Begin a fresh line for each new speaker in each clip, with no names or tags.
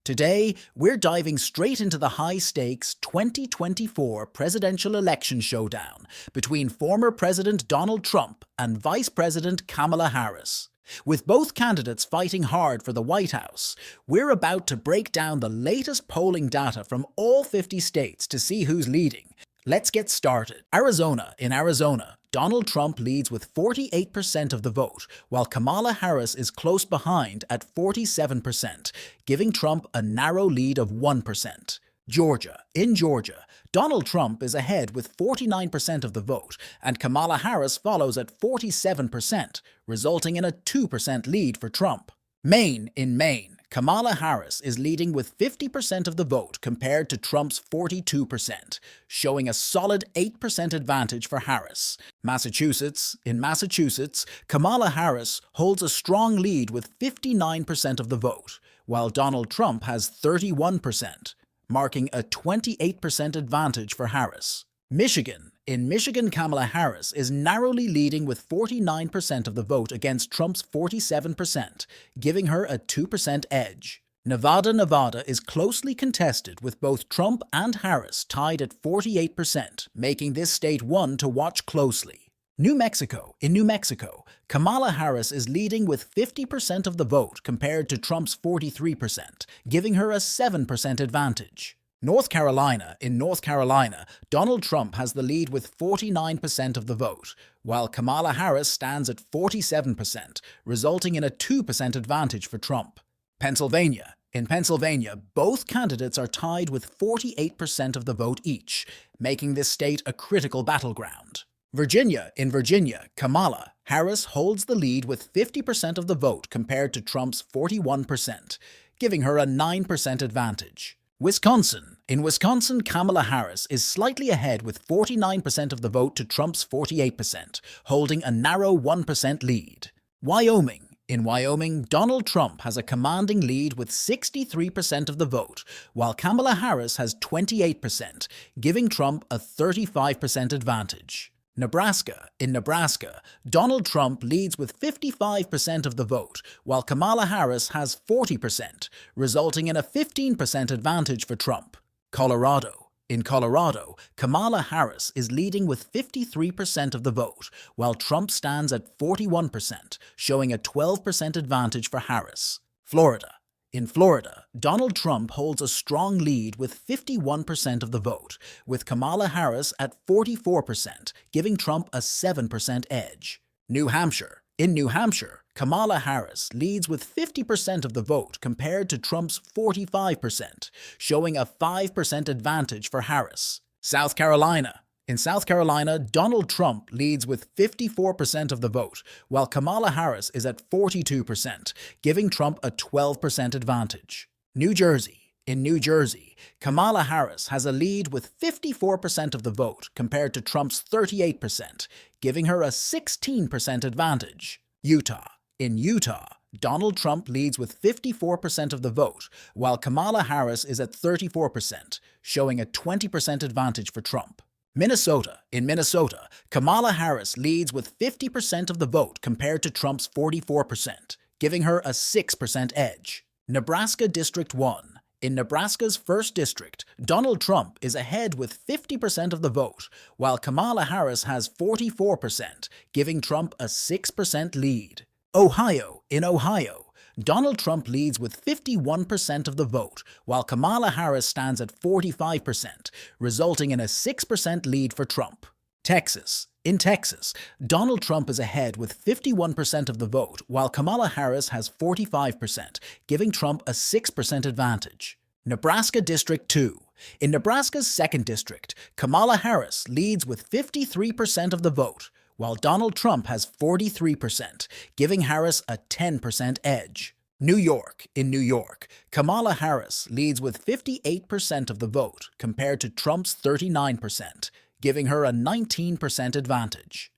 Today, we're diving straight into the high-stakes 2024 presidential election showdown between former President Donald Trump and Vice President Kamala Harris. With both candidates fighting hard for the White House, we're about to break down the latest polling data from all 50 states to see who's leading. Let's get started. In Arizona, Donald Trump leads with 48% of the vote, while Kamala Harris is close behind at 47%, giving Trump a narrow lead of 1%. In Georgia, Donald Trump is ahead with 49% of the vote, and Kamala Harris follows at 47%, resulting in a 2% lead for Trump. In Maine, Kamala Harris is leading with 50% of the vote compared to Trump's 42%, showing a solid 8% advantage for Harris. In Massachusetts, Kamala Harris holds a strong lead with 59% of the vote, while Donald Trump has 31%, marking a 28% advantage for Harris. In Michigan, Kamala Harris is narrowly leading with 49% of the vote against Trump's 47%, giving her a 2% edge. Nevada is closely contested with both Trump and Harris tied at 48%, making this state one to watch closely. In New Mexico, Kamala Harris is leading with 50% of the vote compared to Trump's 43%, giving her a 7% advantage. In North Carolina, Donald Trump has the lead with 49% of the vote, while Kamala Harris stands at 47%, resulting in a 2% advantage for Trump. In Pennsylvania, both candidates are tied with 48% of the vote each, making this state a critical battleground. In Virginia, Kamala Harris holds the lead with 50% of the vote compared to Trump's 41%, giving her a 9% advantage. In Wisconsin, Kamala Harris is slightly ahead with 49% of the vote to Trump's 48%, holding a narrow 1% lead. In Wyoming, Donald Trump has a commanding lead with 63% of the vote, while Kamala Harris has 28%, giving Trump a 35% advantage. In Nebraska, Donald Trump leads with 55% of the vote, while Kamala Harris has 40%, resulting in a 15% advantage for Trump. In Colorado, Kamala Harris is leading with 53% of the vote, while Trump stands at 41%, showing a 12% advantage for Harris. In Florida, Donald Trump holds a strong lead with 51% of the vote, with Kamala Harris at 44%, giving Trump a 7% edge. In New Hampshire, Kamala Harris leads with 50% of the vote compared to Trump's 45%, showing a 5% advantage for Harris. In South Carolina, Donald Trump leads with 54% of the vote, while Kamala Harris is at 42%, giving Trump a 12% advantage. In New Jersey, Kamala Harris has a lead with 54% of the vote compared to Trump's 38%, giving her a 16% advantage. In Utah, Donald Trump leads with 54% of the vote, while Kamala Harris is at 34%, showing a 20% advantage for Trump. In Minnesota, Kamala Harris leads with 50% of the vote compared to Trump's 44%, giving her a 6% edge. Nebraska District 1. In Nebraska's 1st District, Donald Trump is ahead with 50% of the vote, while Kamala Harris has 44%, giving Trump a 6% lead. In Ohio, Donald Trump leads with 51% of the vote, while Kamala Harris stands at 45%, resulting in a 6% lead for Trump. In Texas, Donald Trump is ahead with 51% of the vote, while Kamala Harris has 45%, giving Trump a 6% advantage. Nebraska District 2. In Nebraska's 2nd District, Kamala Harris leads with 53% of the vote, while Donald Trump has 43%, giving Harris a 10% edge. In New York, Kamala Harris leads with 58% of the vote compared to Trump's 39%, giving her a 19% advantage.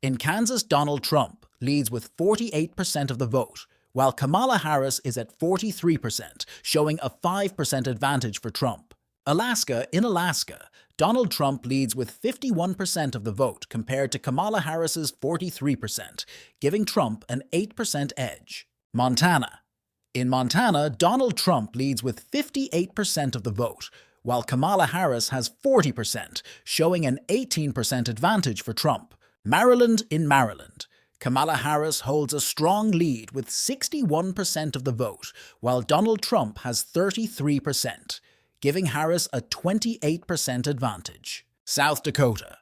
In Kansas, Donald Trump leads with 48% of the vote, while Kamala Harris is at 43%, showing a 5% advantage for Trump. In Alaska, Donald Trump leads with 51% of the vote compared to Kamala Harris's 43%, giving Trump an 8% edge. In Montana, Donald Trump leads with 58% of the vote, while Kamala Harris has 40%, showing an 18% advantage for Trump. Maryland. In Maryland, Kamala Harris holds a strong lead with 61% of the vote, while Donald Trump has 33%, giving Harris a 28% advantage. South Dakota.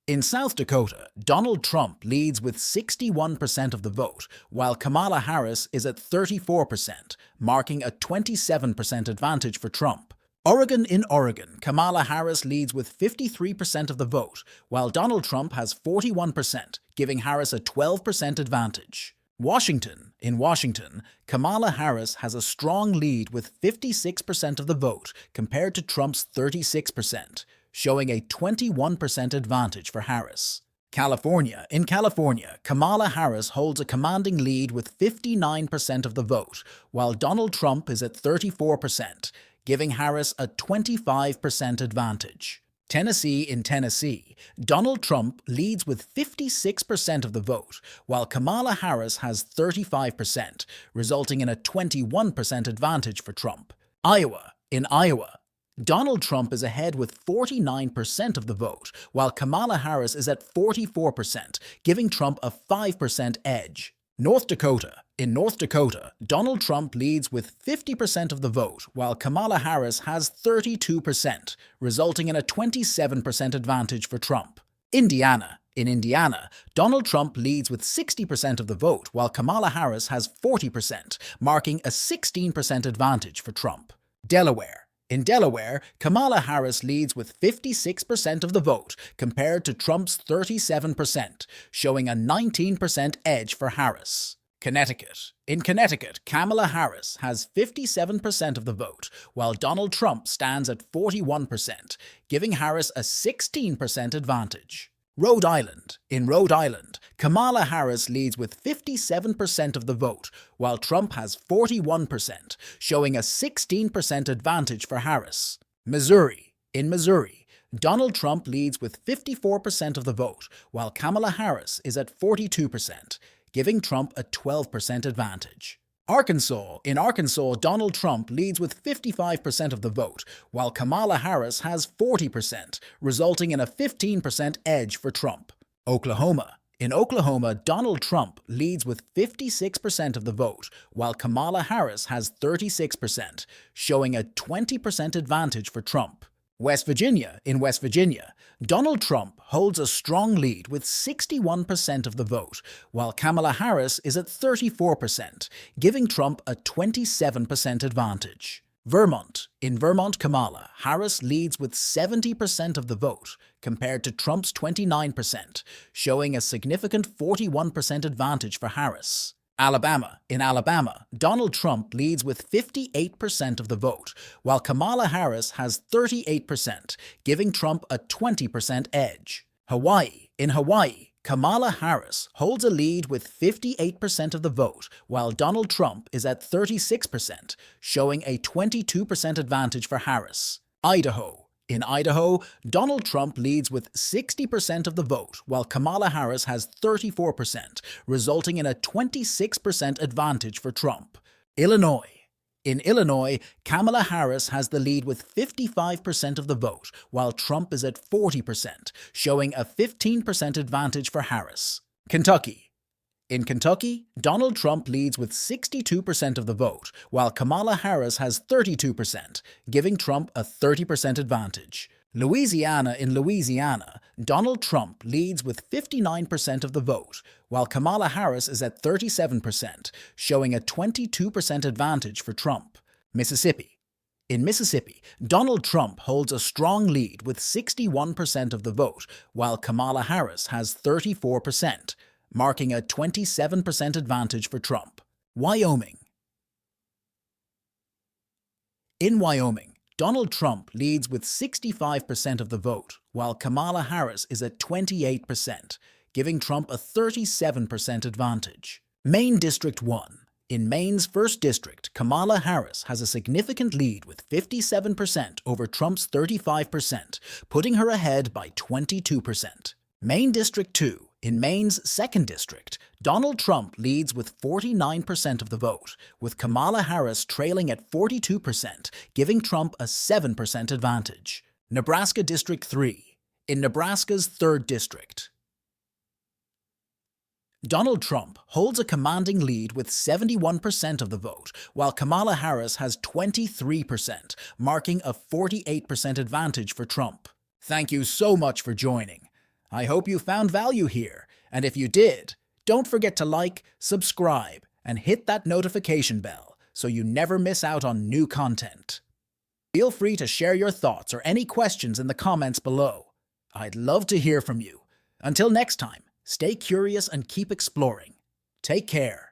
In South Dakota, Donald Trump leads with 61% of the vote, while Kamala Harris is at 34%, marking a 27% advantage for Trump. Oregon. In Oregon, Kamala Harris leads with 53% of the vote, while Donald Trump has 41%, giving Harris a 12% advantage. Washington. In Washington, Kamala Harris has a strong lead with 56% of the vote compared to Trump's 36%, showing a 21% advantage for Harris. California. In California, Kamala Harris holds a commanding lead with 59% of the vote, while Donald Trump is at 34%, giving Harris a 25% advantage. Tennessee. In Tennessee, Donald Trump leads with 56% of the vote, while Kamala Harris has 35%, resulting in a 21% advantage for Trump. Iowa. In Iowa, Donald Trump is ahead with 49% of the vote, while Kamala Harris is at 44%, giving Trump a 5% edge. North Dakota. In North Dakota, Donald Trump leads with 50% of the vote, while Kamala Harris has 32%, resulting in a 27% advantage for Trump. Indiana. In Indiana, Donald Trump leads with 60% of the vote, while Kamala Harris has 40%, marking a 16% advantage for Trump. Delaware. In Delaware, Kamala Harris leads with 56% of the vote compared to Trump's 37%, showing a 19% edge for Harris. Connecticut. In Connecticut, Kamala Harris has 57% of the vote, while Donald Trump stands at 41%, giving Harris a 16% advantage. Rhode Island. In Rhode Island, Kamala Harris leads with 57% of the vote, while Trump has 41%, showing a 16% advantage for Harris. Missouri. In Missouri, Donald Trump leads with 54% of the vote, while Kamala Harris is at 42%, giving Trump a 12% advantage. Arkansas. In Arkansas, Donald Trump leads with 55% of the vote, while Kamala Harris has 40%, resulting in a 15% edge for Trump. Oklahoma. In Oklahoma, Donald Trump leads with 56% of the vote, while Kamala Harris has 36%, showing a 20% advantage for Trump. West Virginia. In West Virginia, Donald Trump holds a strong lead with 61% of the vote, while Kamala Harris is at 34%, giving Trump a 27% advantage. Vermont. In Vermont, Kamala Harris leads with 70% of the vote, compared to Trump's 29%, showing a significant 41% advantage for Harris. Alabama. In Alabama, Donald Trump leads with 58% of the vote, while Kamala Harris has 38%, giving Trump a 20% edge. Hawaii. In Hawaii, Kamala Harris holds a lead with 58% of the vote, while Donald Trump is at 36%, showing a 22% advantage for Harris. Idaho. In Idaho, Donald Trump leads with 60% of the vote, while Kamala Harris has 34%, resulting in a 26% advantage for Trump. Illinois. In Illinois, Kamala Harris has the lead with 55% of the vote, while Trump is at 40%, showing a 15% advantage for Harris. Kentucky. In Kentucky, Donald Trump leads with 62% of the vote, while Kamala Harris has 32%, giving Trump a 30% advantage. Louisiana. In Louisiana, Donald Trump leads with 59% of the vote, while Kamala Harris is at 37%, showing a 22% advantage for Trump. Mississippi. In Mississippi, Donald Trump holds a strong lead with 61% of the vote, while Kamala Harris has 34%, marking a 27% advantage for Trump. Wyoming. In Wyoming, Donald Trump leads with 65% of the vote, while Kamala Harris is at 28%, giving Trump a 37% advantage. Maine District 1. In Maine's 1st District, Kamala Harris has a significant lead with 57% over Trump's 35%, putting her ahead by 22%. Maine District 2. In Maine's 2nd District, Donald Trump leads with 49% of the vote, with Kamala Harris trailing at 42%, giving Trump a 7% advantage. Nebraska District 3. In Nebraska's 3rd District, Donald Trump holds a commanding lead with 71% of the vote, while Kamala Harris has 23%, marking a 48% advantage for Trump. Thank you so much for joining. I hope you found value here, and if you did, don't forget to like, subscribe, and hit that notification bell so you never miss out on new content. Feel free to share your thoughts or any questions in the comments below. I'd love to hear from you. Until next time, stay curious and keep exploring. Take care.